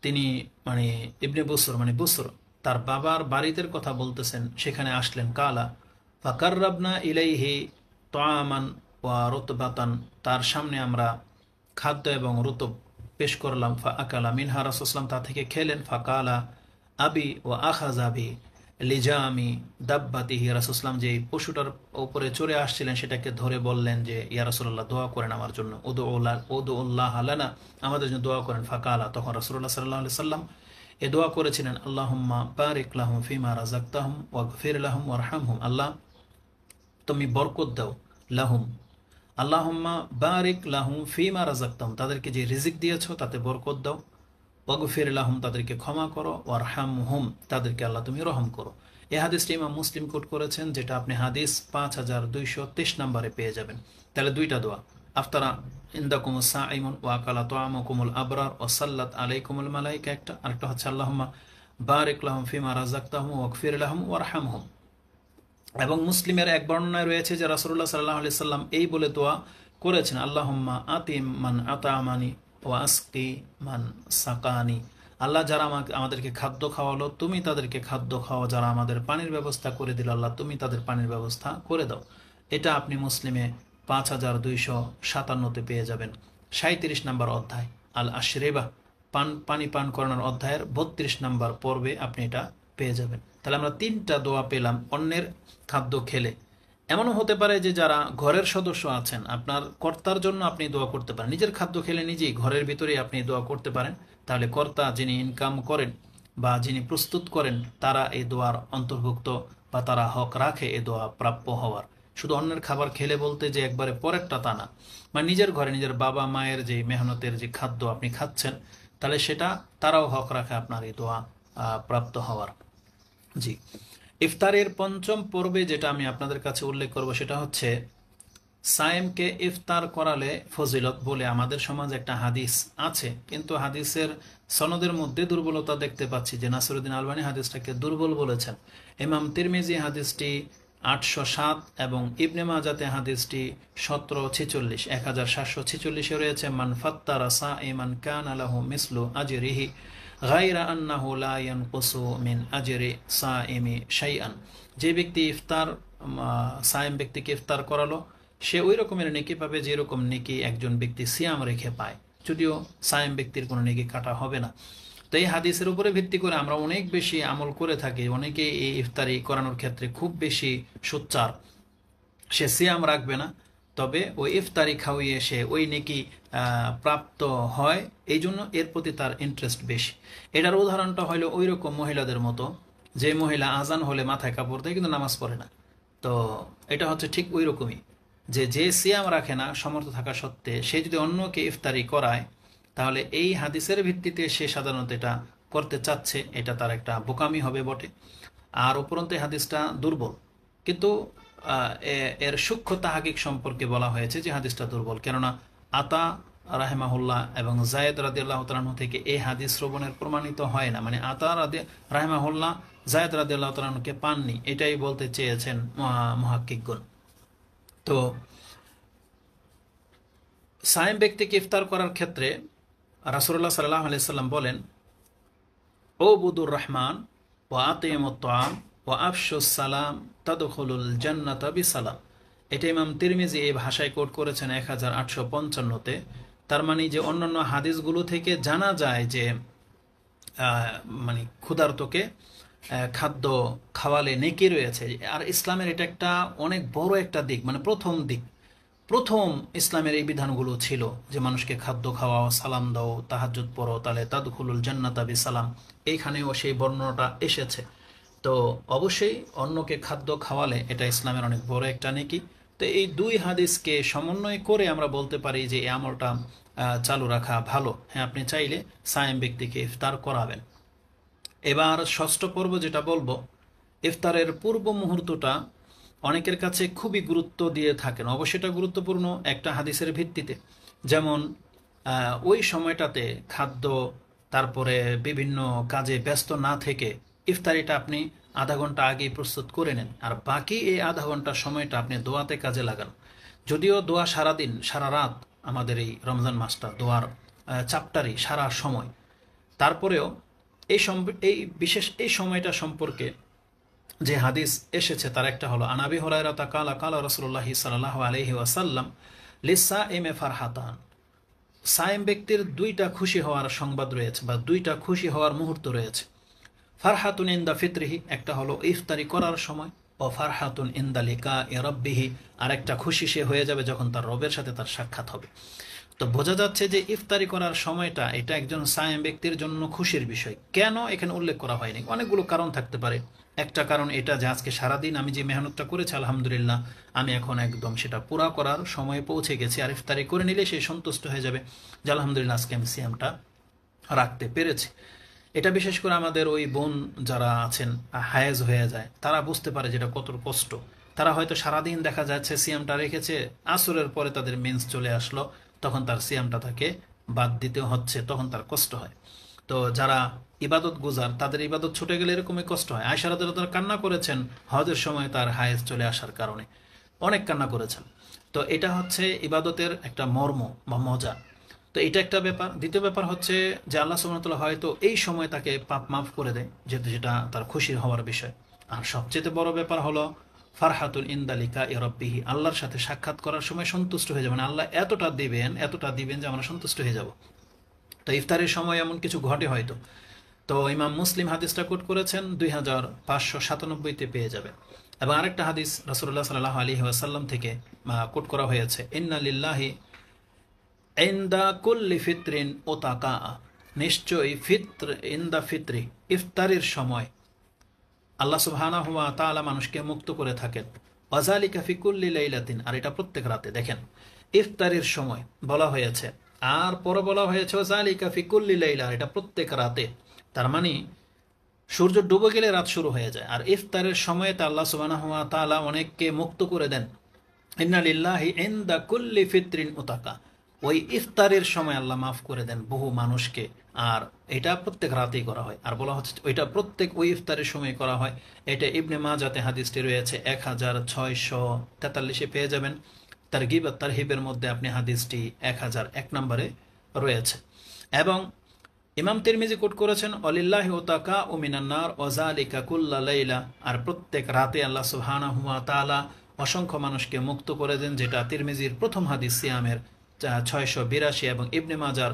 তিনি মানে ইবনে বুসর মানে বুসর তার বাবার বাড়িতে কথা বলতেছেন, সেখানে আসলেন। কালা ফাকাররাবনা ইলাইহি তাআমান ওয়া রুতবাতান, তার সামনে আমরা খাদ্য এবং রুতব পেশ করলাম। ফা আকালা মিনহা, রাসূল সাল্লাল্লাহু আলাইহি ওয়াসাল্লাম তা থেকে খেলেন। ফাকালা আবি ওয়া আখাযা বি লিজামি দাব্বাতিহি, রাসূল সাল্লাল্লাহু আলাইহি ওয়াসাল্লাম যে পশুটার উপরে চড়ে আসছিলেন সেটাকে ধরে বললেন যে ইয়া রাসূলুল্লাহ দোয়া করেন আমার জন্য, উদুল্লাহ লানা, আমাদের জন্য দোয়া করেন। ফাকালা, তখন রাসূলুল্লাহ সাল্লাল্লাহু আলাইহি ওয়াসাল্লাম এ দোয়া করেছিলেন, আল্লাহুম্মা বারিক লাহুম ফিমা রাযাকতাহুম ওয়াগফির লাহুম ওয়ারহামহুম, আল্লাহ তুমি বরকত দাও লাহুম, আল্লাহুম্মা বারিক লাহুম ফিমা রাযাকতাহুম, তাদেরকে যে রিজিক দিয়েছো তাতে বরকত দাও, ওয়াগফির লাহুম, তাদেরকে ক্ষমা করো, ওয়ারহামহুম, তাদেরকে আল্লাহ তুমি রহম করো। এই হাদিসটি ইমাম মুসলিম কোট করেছেন, যেটা আপনি হাদিস 5223 নম্বরে পেয়ে যাবেন। তাহলে দুইটা দোয়া, আফতারা ইনদাকুমুস সাইমুন ওয়া আকালা তাআমুকুমুল আবরার ওয়া সাল্লাত আলাইকুমুল মালাইকা একটা, আরেকটা হচ্ছে আল্লাহুম্মা বারিক লাহুম ফিমা রাযাকতাহুম ওয়াগফির লাহুম ওয়ারহামহুম। এবং মুসলিমের এক বর্ণনায় রয়েছে যে রাসূলুল্লাহ সাল্লাল্লাহু আলাইহি সাল্লাম এই বলে দোয়া করেছেন, আল্লাহুম্মা আতিম মান আতামানি ওয়া আসকি মান সাকানি, আল্লাহ যারা আমাদেরকে খাদ্য খাওয়ালো তুমি তাদেরকে খাদ্য খাওয়া, যারা আমাদের পানির ব্যবস্থা করে দিল আল্লাহ তুমি তাদের পানির ব্যবস্থা করে দাও। এটা আপনি মুসলিমে 5257-তে পেয়ে যাবেন। 37 নম্বর অধ্যায় আল আশরিবা, পানি পান করানোর অধ্যায়ের 32 নম্বর পর্বে আপনি এটা পেয়ে যাবেন। তাহলে আমরা তিনটা দোয়া পেলাম অন্যের খাদ্য খেলে। এমনও হতে পারে যে যারা ঘরের সদস্য আছেন, আপনার কর্তার জন্য আপনি দোয়া করতে পারেন, নিজের খাদ্য খেলে নিজেই ঘরের ভিতরে আপনি দোয়া করতে পারেন। তাহলে কর্তা যিনি ইনকাম করেন বা যিনি প্রস্তুত করেন তারা এই দোয়ার অন্তর্ভুক্ত বা তারা হক রাখে এ দোয়া প্রাপ্য হওয়ার। শুধু অন্যের খাবার খেলে বলতে যে একবারে পরেরটা তা না, মানে নিজের ঘরে নিজের বাবা মায়ের যে মেহনতের যে খাদ্য আপনি খাচ্ছেন, তাহলে সেটা তারাও হক রাখে আপনার এই দোয়া প্রাপ্ত হওয়ার। জি, ইফতারের পঞ্চম পর্বে যেটা আমি আপনাদের কাছে উল্লেখ করব সেটা হচ্ছে সায়েমকে ইফতার করালে ফজিলত বলে আমাদের সমাজে একটা হাদিস আছে, কিন্তু হাদিসের সনদের মধ্যে দুর্বলতা দেখতে পাচ্ছি, যে নাসিরউদ্দিন আলবানী হাদিসটাকে দুর্বল বলেছেন। ইমাম তিরমিজি হাদিসটি 807 এবং ইবনে মাজাতে হাদিসটি 1746 রয়েছে। মান ফাত্তারা সাইমান কানা লাহু মিসলু আজরিহি গায়রা আন্নাহু লা ইয়ানকুসু মিন আজরি সাইমি শাইআন, যে ব্যক্তি ইফতার সায়েম ব্যক্তিকে ইফতার করালো সে ওই রকমের নেকি পাবে যেরকম নেকি একজন ব্যক্তি সিয়াম রেখে পায়, যদিও সায়েম ব্যক্তির কোনো নেকি কাটা হবে না। তো এই হাদিসের উপরে ভিত্তি করে আমরা অনেক বেশি আমল করে থাকি। অনেকে এই ইফতারি করানোর ক্ষেত্রে খুব বেশি সোচ্চার, সে সিয়াম রাখবে না, তবে ওই ইফতারি খাওয়িয়ে সে ওই নেকি প্রাপ্ত হয়, এই জন্য এর প্রতি তার ইন্টারেস্ট বেশি। এটার উদাহরণটা হলো ওই রকম মহিলাদের মতো যে মহিলা আজান হলে মাথায় কাপড় দেয় কিন্তু নামাজ পড়ে না। তো এটা হচ্ছে ঠিক ওই রকমই, যে সিয়াম রাখে না সমর্থ থাকা সত্ত্বে সে যদি অন্যকে ইফতারি করায়, তাহলে এই হাদিসের ভিত্তিতে সে সাধারণত এটা করতে চাচ্ছে, এটা তার একটা বোকামি হবে বটে। আর উপরন্তু এই হাদিসটা দুর্বল, কিন্তু এর সূক্ষ্ম তাহাকিক সম্পর্কে বলা হয়েছে যে হাদিসটা দুর্বল, কেননা আতা রাহেমাহুল্লাহ এবং জায়েদ রাদিয়াল্লাহু তাআলা আনহু থেকে এই হাদিস শ্রবণের প্রমাণিত হয় না, মানে আতা রাহেমাহুল্লাহ জায়েদ রাদিয়াল্লাহু তাআলা আনহুকে পাননি, এটাই বলতে চেয়েছেন মুহাক্কিকগণ। তো সায়েম ব্যক্তিকে ইফতার করার ক্ষেত্রে রাসূলুল্লাহ সাল্লাল্লাহু আলাইহি সাল্লাম বলেন, ও বুদুর রহমান ও আতিমুত তাআম ও আফশুস সালাম তাদখুলুল জান্নাতা বিসালাম। এটা ইমাম তিরমিজি এই ভাষায় কোট করেছেন 1855-তে। তার মানে যে অন্যান্য হাদিসগুলো থেকে জানা যায় যে মানে ক্ষুধার্তকে খাদ্য খাওয়ালে নেকি রয়েছে। আর ইসলামের এটা একটা অনেক বড় একটা দিক, মানে প্রথম ইসলামের এই বিধানগুলো ছিল যে মানুষকে খাদ্য খাওয়াও, সালাম দাও, তাহাজ্জুদ পড়ো, তাহলে তাদখুলুল জান্নাতা বিসালাম, এইখানেও সেই বর্ণনাটা এসেছে। তো অবশ্যই অন্যকে খাদ্য খাওয়ালে এটা ইসলামের অনেক বড় একটা নেকি। তো এই দুই হাদিসকে সমন্বয় করে আমরা বলতে পারি যে এই আমলটা চালু রাখা ভালো। হ্যাঁ, আপনি চাইলে সায়েম ব্যক্তিকে ইফতার করাবেন। এবার ষষ্ঠ পর্ব যেটা বলবো, ইফতারের পূর্ব মুহূর্তটা অনেকের কাছে খুবই গুরুত্ব দিয়ে থাকেন। অবশ্যই এটা গুরুত্বপূর্ণ একটা হাদিসের ভিত্তিতে। যেমন ওই সময়টাতে খাদ্য, তারপরে বিভিন্ন কাজে ব্যস্ত না থেকে ইফতারিটা আপনি আধা ঘন্টা আগেই প্রস্তুত করে নেন, আর বাকি এই আধা ঘন্টার সময়টা আপনি দোয়াতে কাজে লাগান। যদিও দোয়া সারাদিন সারা রাত, আমাদের এই রমজান মাসটা দোয়ার চাপ্টারই সারা সময়, তারপরেও এই বিশেষ এই সময়টা সম্পর্কে যে হাদিস এসেছে তার একটা হলো, আনাবি হুরায়রা কালা কালা রাসূলুল্লাহি সাল্লাল্লাহু আলাইহি ওয়াসাল্লাম লিসাইমি ফারহাতান। সায়েম ব্যক্তির দুইটা খুশি হওয়ার সংবাদ রয়েছে, বা দুইটা খুশি হওয়ার মুহূর্ত রয়েছে। ফারহাতুন ইনদা ফিতরিহি, একটা হলো ইফতারি করার সময়, ও ফারহাতুন ইনদা লিকাই রাব্বিহি, আর একটা খুশি সে হয়ে যাবে যখন তার রবের সাথে তার সাক্ষাৎ হবে। তো বোঝা যাচ্ছে যে ইফতারি করার সময়টা এটা একজন সায়েম ব্যক্তির জন্য খুশির বিষয়। কেন এখানে উল্লেখ করা হয়নি? অনেকগুলো কারণ থাকতে পারে। একটা কারণ এটা যে আজকে সারাদিন আমি যে মেহনতটা করেছি আলহামদুলিল্লাহ, আমি এখন একদম সেটা পুরা করার সময়ে পৌঁছে গেছি, আর ইফতারি করে নিলে সে সন্তুষ্ট হয়ে যাবে যে আলহামদুলিল্লাহ আজকে আমি সিয়ামটা রাখতে পেরেছি। এটা বিশেষ করে আমাদের ওই বোন যারা আছেন হায়েজ হয়ে যায়, তারা বুঝতে পারে যেটা কত কষ্ট। তারা হয়তো সারাদিন দেখা যাচ্ছে সিয়ামটা রেখেছে, আসরের পরে তাদের মেন্স চলে আসলো, তখন তার সিয়ামটা তাকে বাদ দিতে হচ্ছে, তখন তার কষ্ট হয়। তো যারা ইবাদত গুজার, তাদের ইবাদত ছুটে গেলে এরকমই কষ্ট হয়। আয়েশা রাদিয়াল্লাহু তাআলা কান্না করেছেন হজের সময় তার হায়েজ চলে আসার কারণে, অনেক কান্না করেছেন। তো এটা হচ্ছে ইবাদতের একটা মর্ম বা মজা। তো এটা একটা ব্যাপার। দ্বিতীয় ব্যাপার হচ্ছে যে আল্লাহ সুবহানাহু ওয়া তাআলা হয়তো এই সময় তাকে পাপ মাফ করে দেয়, যেটা তার খুশির হওয়ার বিষয়। আর সবচেয়ে বড় ব্যাপার হলো ফারহাতুল ইনদা লিকাই রাব্বিহি, আল্লাহর সাথে সাক্ষাৎ করার সময় সন্তুষ্ট হয়ে যাবে, মানে আল্লাহ এতটা দিবেন যে আমরা সন্তুষ্ট হয়ে যাব। তো ইফতারের সময় এমন কিছু ঘটে হয়তো। তো ইমাম মুসলিম হাদিসটা কোট করেছেন 2597-তে পেয়ে যাবে। এবং আরেকটা হাদিস রাসূলুল্লাহ সাল্লাল্লাহু আলাইহি ওয়াসাল্লাম থেকে কোট করা হয়েছে, ইন্না লিল্লাহি ইনদা কুল্লি ফিতরিন ওতাকা, নিশ্চয়ই ইনদা ফিতরি, ইফতারের সময় আল্লাহ সুবহানাহু ওয়া তাআলা মানুষকে মুক্ত করে থাকেন। ওয়াজালিকা ফি কুল্লি লাইলাতিন, আর এটা প্রত্যেক রাতে। দেখেন, ইফতারের সময় বলা হয়েছে, আর পরে বলা হয়েছে ওয়াজালিকা ফি কুল্লি লাইলা, এটা প্রত্যেক রাতে। তার মানে সূর্য ডুবে গেলে রাত শুরু হয়ে যায়, আর ইফতারের সময়ে তা আল্লাহ সুবহানাহু ওয়া তাআলা অনেককে মুক্ত করে দেন। ইন্না লিল্লাহি ইনদা কুল্লি ফিতরিন উতাকা, ওই ইফতারের সময় আল্লাহ মাফ করে দেন বহু মানুষকে। আর এটা প্রত্যেক রাতেই করা হয়। আর বলা হচ্ছে ওইটা প্রত্যেক ওই ইফতারের সময় করা হয়। এটা ইবনে মাজাতে হাদিসটি রয়েছে 1643-এ পেয়ে যাবেন। তারগিব আর তারহিবের মধ্যে আপনি হাদিসটি 1001 নম্বরে রয়েছে। এবং ইমাম তিরমিজি কোট করেছেন, অলিল্লাহি উতাকা ও মিনান্নার ওয়াজালিকা কুল্লা লাইলা, আর প্রত্যেক রাতে আল্লাহ সুবহানাহু ওয়া তাআলা অসংখ্য মানুষকে মুক্ত করে দেন, যেটা তিরমিজির প্রথম হাদিস সিয়ামের 682 এবং ইবনে মাজার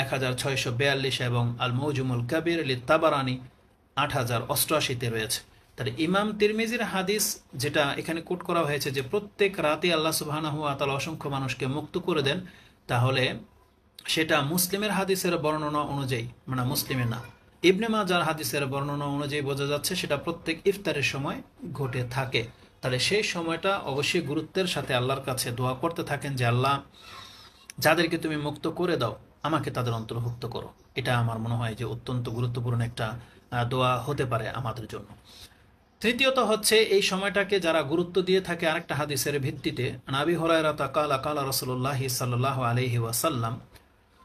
1642 এবং আল মৌজুমুল কাবির লি তাবারানি 8088-তে রয়েছে। তাহলে ইমাম তিরমিজির হাদিস যেটা এখানে কোট করা হয়েছে যে প্রত্যেক রাতে আল্লাহ সুবহানাহু ওয়া তাআলা অসংখ্য মানুষকে মুক্ত করে দেন, তাহলে সেটা মুসলিমের হাদিসের বর্ণনা অনুযায়ী, মানে মুসলিমের না, ইবনে মাজার হাদিসের বর্ণনা অনুযায়ী বোঝা যাচ্ছে সেটা প্রত্যেক ইফতারের সময় ঘটে থাকে। তাহলে সেই সময়টা অবশ্যই গুরুত্বের সাথে আল্লাহর কাছে দোয়া করতে থাকেন যে আল্লাহ, যাদেরকে তুমি মুক্ত করে দাও আমাকে তাদের অন্তর্ভুক্ত করো। এটা আমার মনে হয় যে অত্যন্ত গুরুত্বপূর্ণ একটা দোয়া হতে পারে আমাদের জন্য। তৃতীয়ত হচ্ছে এই সময়টাকে যারা গুরুত্ব দিয়ে থাকে আরেকটা হাদিসের ভিত্তিতে, নাবি হুরায়রা কালা কালা রাসূলুল্লাহ সাল্লাল্লাহু আলাইহি ওয়াসাল্লাম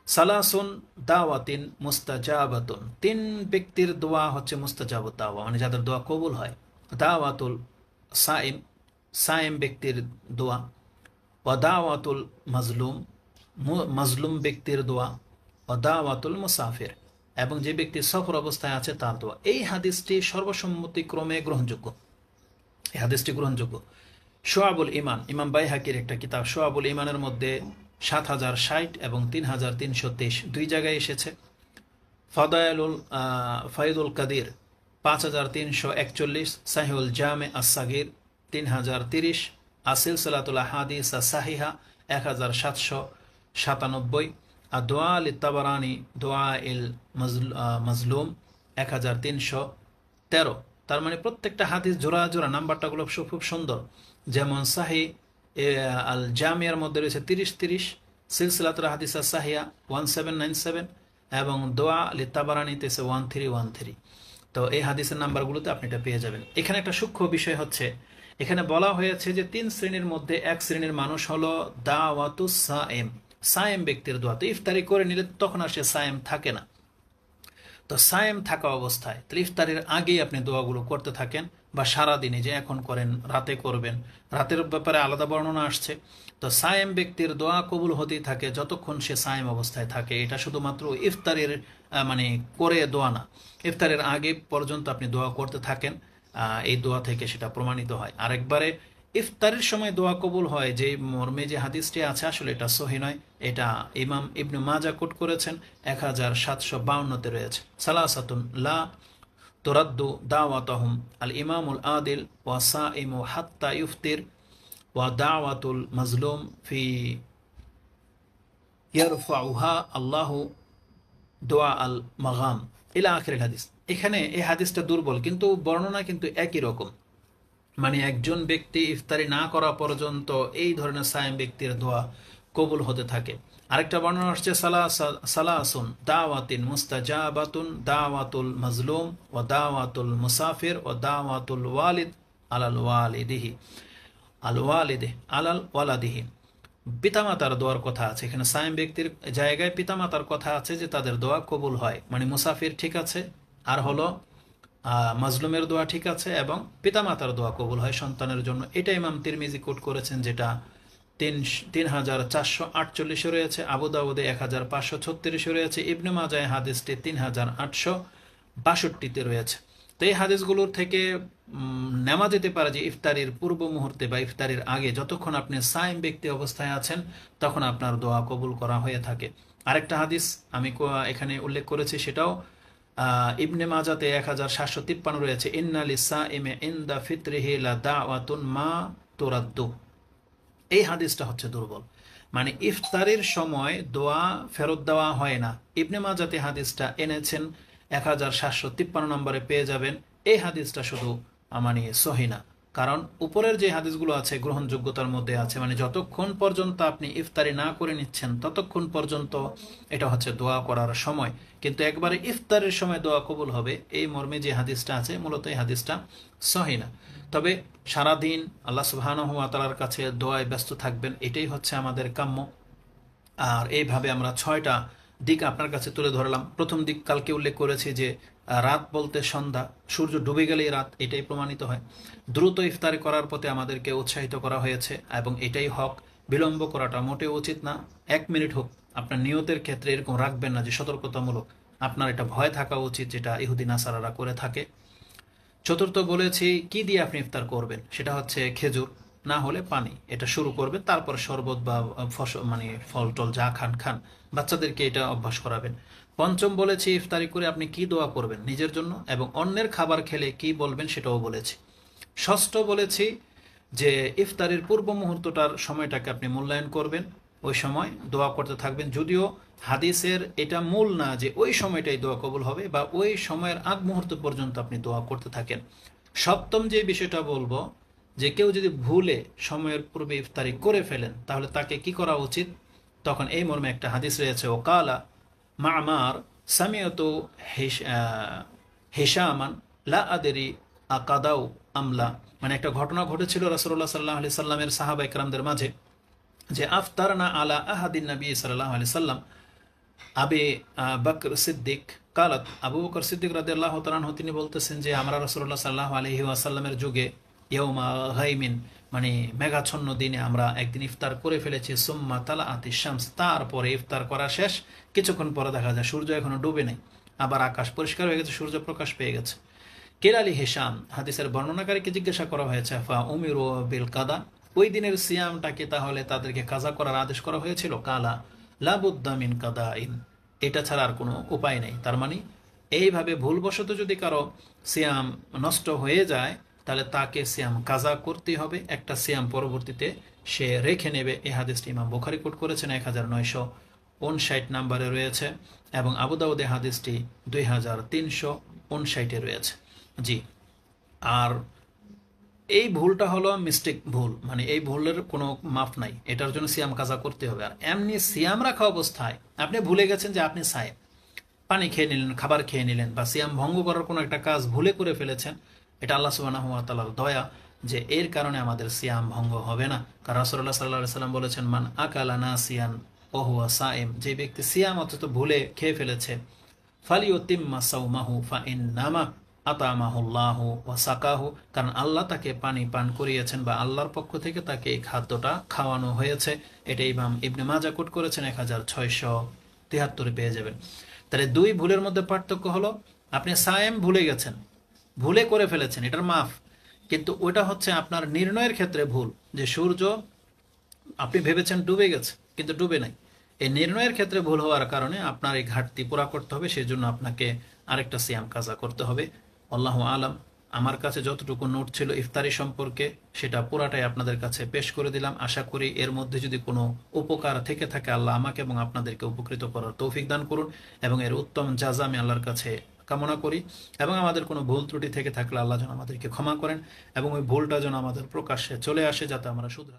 সালাসুন দাওয়াতিন মুস্তাজাবাতুন, তিন ব্যক্তির দোয়া হচ্ছে মুস্তাজাবুত দাওয়া, মানে যাদের দোয়া কবুল হয়। দাওয়াতুল সাইম, সাইম ব্যক্তির দোয়া, ওয়া দাওয়াতুল মাজলুম, মাজলুম ব্যক্তির দোয়া, ওয়া দাওয়াতুল মুসাফির, এবং যে ব্যক্তি সফর অবস্থায় আছে তার দোয়া। এই হাদিসটি সর্বসম্মতিক্রমে গ্রহণযোগ্য। এই হাদিসটি গ্রহণযোগ্য। শোয়াবুল ইমান, ইমাম বাইহাকির একটা কিতাব শোয়াবুল ইমানের মধ্যে 7060 এবং 3323 দুই জায়গায় এসেছে। ফায়দুল কাদির 5341, সাহিহুল জামে আস-সাগীর 3030, আসিলসিলাতুল আহাদিস আস-সাহিহা 1797, আর দোয়া লিত-তাবারানি দোয়া ইল মাজলুম 1313। তার মানে প্রত্যেকটা হাদিস জোড়া জোড়া, নাম্বারটাগুলো খুব সুন্দর। যেমন সাহি আল জামিয়ার মধ্যে রয়েছে 3030, সিলসিলাতুল হাদিস আস-সাহিহা 1797, এবং দোয়া লিত-তাবারানিতে 1313। তো এই হাদিসের নাম্বারগুলোতে আপনি এটা পেয়ে যাবেন। এখানে একটা সূক্ষ্ম বিষয় হচ্ছে, এখানে বলা হয়েছে যে তিন শ্রেণীর মধ্যে এক শ্রেণীর মানুষ হলো দাওয়াতুস সায়েম, সায়েম ব্যক্তির দোয়া। তো ইফতারি করে নিলে তখন আর সে সায়েম থাকে না। তো সায়েম থাকা অবস্থায় ইফতারের আগেই আপনি দোয়াগুলো করতে থাকেন, বা সারাদিনে যে এখন করেন রাতে করবেন, রাতের ব্যাপারে আলাদা বর্ণনা আসছে। তো সায়েম ব্যক্তির দোয়া কবুল হতেই থাকে যতক্ষণ সে সায়েম অবস্থায় থাকে। এটা শুধুমাত্র ইফতারের মানে করে দোয়া না, ইফতারের আগে পর্যন্ত আপনি দোয়া করতে থাকেন, এই দোয়া থেকে সেটা প্রমাণিত হয়। আরেকবারে ইফতারের সময় দোয়া কবুল হয় যে মর্মে যে হাদিসটি আছে, আসলে এটা সহিহ নয়। এটা ইমাম ইবনে মাজাহ কোট করেছেন, 1752-তে রয়েছে। সালাসাতুন লা তুরাদ্দু দাওয়াতুহুম আল ইমামুল আদিল ওয়া সাইমু হাত্তা ইফতির ওয়া দাওয়াতুল মাজলুম ফি ইয়ারফাউহা আল্লাহু দোয়া আল মাগাম ইলা আখিরিল হাদিস। এখানে এই হাদিসটা দুর্বল, কিন্তু বর্ণনা কিন্তু একই রকম। মানে একজন ব্যক্তি ইফতারি না করা পর্যন্ত এই ধরনের সায়েম ব্যক্তির দোয়া কবুল হতে থাকে। আরেকটা বর্ণনা আসছে সালাসুন দাওয়াতিন মুস্তাজাবাতুন দাওয়াতুল মাজলুম ওয়া দাওয়াতুল মুসাফির ওয়া দাওয়াতুল ওয়ালিদ আলাল ওয়ালিদিহি আল ওয়ালিদে আলাল ওয়ালাদিহি। পিতামাতার দোয়ার কথা আছে এখানে, সায়েম ব্যক্তির জায়গায় পিতামাতার কথা আছে যে তাদের দোয়া কবুল হয়। মানে মুসাফির ঠিক আছে, আর হলো মাজলুমের দোয়া ঠিক আছে, এবং পিতামাতার দোয়া কবুল হয় সন্তানের জন্য। এটা ইমাম তিরমিজি কোট করেছেন, যেটা 3448 রয়েছে, আবু দাউদে 1536 রয়েছে, ইবনে মাজাহ হাদিসটি 3862 রয়েছে। তো এই হাদিসগুলোর থেকে নেওয়া যেতে পারে যে ইফতারির পূর্ব মুহূর্তে বা ইফতারির আগে যতক্ষণ আপনি সায়েম ব্যক্তি অবস্থায় আছেন তখন আপনার দোয়া কবুল করা হয়ে থাকে। আরেকটা হাদিস আমি এখানে উল্লেখ করেছি, সেটাও ইবনে মাজাতে 1753 রয়েছে, ইন্না লিসাইমি ইনদা ফিতরিহি লা দাওয়াতুন মা তুরাদ্দু। এই হাদিসটা হচ্ছে দুর্বল, মানে ইফতারের সময় দোয়া ফেরত দেওয়া হয় না। ইবনে মাজাতে হাদিসটা এনেছেন 1753 নম্বরে পেয়ে যাবেন। এই হাদিসটা শুধু মানে সহিহ না, কারণ উপরের যে হাদিসগুলো আছে গ্রহণযোগ্যতার মধ্যে আছে। মানে যতক্ষণ পর্যন্ত আপনি ইফতারি না করে নিচ্ছেন ততক্ষণ পর্যন্ত এটা হচ্ছে দোয়া করার সময়, কিন্তু একবারে ইফতারের সময় দোয়া কবুল হবে এই মর্মে যে হাদিসটা আছে, মূলত এই হাদিসটা সহিহ না। তবে সারাদিন আল্লাহ সুবহানাহু ওয়া তাআলার কাছে দোয়ায় ব্যস্ত থাকবেন, এটাই হচ্ছে আমাদের কাম্য। আর এইভাবে আমরা 6টা দিক আপনার কাছে তুলে ধরলাম। প্রথম দিক কালকে উল্লেখ করেছি যে রাত বলতে সন্ধ্যা, সূর্য ডুবে গেলেই রাত, এটাই প্রমাণিত হয়। দ্রুত ইফতারি করার পথে আমাদেরকে উৎসাহিত করা হয়েছে, এবং এটাই হক। বিলম্ব করাটা মোটেও উচিত না। 1 মিনিট হোক আপনার নিয়তের ক্ষেত্রে এরকম রাখবেন না যে সতর্কতামূলক, আপনার এটা ভয় থাকা উচিত, যেটা ইহুদি নাসারারা করে থাকে। চতুর্থ বলেছি কি দিয়ে আপনি ইফতার করবেন, সেটা হচ্ছে খেজুর, না হলে পানি, এটা শুরু করবেন। তারপর শরবত বা মানে ফল টল যা খান খান, বাচ্চাদেরকে এটা অভ্যাস করাবেন। পঞ্চম বলেছি ইফতারি করে আপনি কি দোয়া করবেন নিজের জন্য, এবং অন্যের খাবার খেলে কি বলবেন সেটাও বলেছি। ষষ্ঠ বলেছি যে ইফতারের পূর্ব মুহূর্তটার সময়টাকে আপনি মূল্যায়ন করবেন, ওই সময় দোয়া করতে থাকবেন, যদিও হাদিসের এটা মূল না যে ওই সময়টাই দোয়া কবুল হবে বা ওই সময়ের আগ মুহূর্ত পর্যন্ত আপনি দোয়া করতে থাকেন। সপ্তম যে বিষয়টা বলবো, যে কেউ যদি ভুলে সময়ের পূর্বে ইফতারি করে ফেলেন তাহলে তাকে কি করা উচিত, তখন এই মর্মে একটা হাদিস রয়েছে, ও কালা মা'মার সামিয়তু হিশামান লা আদেরি আকাদাউ আমলা, মানে একটা ঘটনা ঘটেছিল রাসূলুল্লাহ সাল্লাল্লাহু আলাইহি সাল্লামের সাহাবা ইকরামদের মাঝে, যে আফতারনা আলা আহাদিন নবী সাল্লাল্লাহু আলাইহি সাল্লাম আবি বকর সিদ্দিক কালাত, আবু বকর সিদ্দিক রাদিয়াল্লাহু তাআলা আনহু তিনি বলতেছেন যে আমরা রাসূলুল্লাহ সাল্লাল্লাহু আলাইহি ওয়াসাল্লামের যুগে ইয়াউমা গাইমিন, মানে মেঘাচ্ছন্ন দিনে আমরা একদিন ইফতার করে ফেলেছি, সুম্মা তালাআতিশ শামস, তারপরে ইফতার করা শেষ, কিছুক্ষণ পরে দেখা যায় সূর্য এখনো ডুবে নেই, আবার আকাশ পরিষ্কার হয়ে গেছে, সূর্য প্রকাশ পেয়ে গেছে। কেলালি হিসাম, হাদিসের বর্ণনাকারীকে জিজ্ঞাসা করা হয়েছে, ফা উমিরু বিল কাদা, ওই দিনের সিয়ামটাকে তাহলে তাদেরকে কাজা করার আদেশ করা হয়েছিল? কালা লাবুদ্দা মিন কাদাইন, এটা ছাড়া আর কোনো উপায় নেই। তার মানে এইভাবে ভুলবশত যদি কারো সিয়াম নষ্ট হয়ে যায় তাহলে তাকে সিয়াম কাজা করতে হবে, একটা সিয়াম পরবর্তীতে সে রেখে নেবে। এই হাদিসটি ইমাম বুখারী কোট করেছেন, 1959 নম্বরে রয়েছে, এবং আবু দাউদে হাদিসটি 2359 রয়েছে। জি, আর এই ভুলটা হলো মিস্টেক ভুল, মানে এই ভুলের কোনো মাফ নাই, এটার জন্য সিয়াম কাজা করতে হবে। আর এমনি সিয়াম রাখা অবস্থায় আপনি ভুলে গেছেন যে আপনি সায়েম, পানি খেয়ে নিলেন, খাবার খেয়ে নিলেন, বা সিয়াম ভঙ্গ করার কোনো একটা কাজ ভুলে করে ফেলেছেন, এটা আল্লাহ সুবহানাহু ওয়া তাআলার দয়া যে এর কারণে আমাদের সিয়াম ভঙ্গ হবে না। কারণ রাসূলুল্লাহ সাল্লাল্লাহু আলাইহি সাল্লাম বলেছেন, মান আকালা নাসিয়ান ওয়া হুয়া সায়েম, যে ব্যক্তি সিয়াম অথচ ভুলে খেয়ে ফেলেছে, ফালিউতিম্মা সাওমাহু ফাইন্নামা আতামাহুল্লাহু ওয়া সাকাহু, কারণ আল্লাহ তাকে পানি পান করিয়েছেন বা আল্লাহর পক্ষ থেকে তাকে এই খাদ্যটা খাওয়ানো হয়েছে। এটা ইমাম ইবনে মাজাহ কোট করেছেন, 1673 পেয়ে যাবেন। তাহলে দুই ভুলের মধ্যে পার্থক্য হলো, আপনি সায়েম ভুলে গেছেন, ভুলে করে ফেলেছেন, এটার মাফ, কিন্তু ওটা হচ্ছে আপনার নির্ণয়ের ক্ষেত্রে ভুল, যে সূর্য আপনি ভেবেছেন ডুবে গেছে কিন্তু ডুবে নাই, এই নির্ণয়ের ক্ষেত্রে ভুল হওয়ার কারণে আপনার এই ঘাটতি পুরা করতে হবে, সেই জন্য আপনাকে আরেকটা সিয়াম কাজা করতে হবে। আল্লাহু আলাম। আমার কাছে যতটুকু নোট ছিল ইফতারি সম্পর্কে সেটা পুরাটাই আপনাদের কাছে পেশ করে দিলাম। আশা করি এর মধ্যে যদি কোনো উপকার থেকে থাকে আল্লাহ আমাকে এবং আপনাদেরকে উপকৃত করার তৌফিক দান করুন, এবং এর উত্তম জাযা আমি আল্লাহর কাছে কামনা করি। এবং আমাদের কোনো ভুল ত্রুটি থেকে থাকলে আল্লাহ যেন আমাদেরকে ক্ষমা করেন এবং ওই ভুলটা যেন আমাদের প্রকাশ্যে চলে আসে, যাতে আমরা শুধু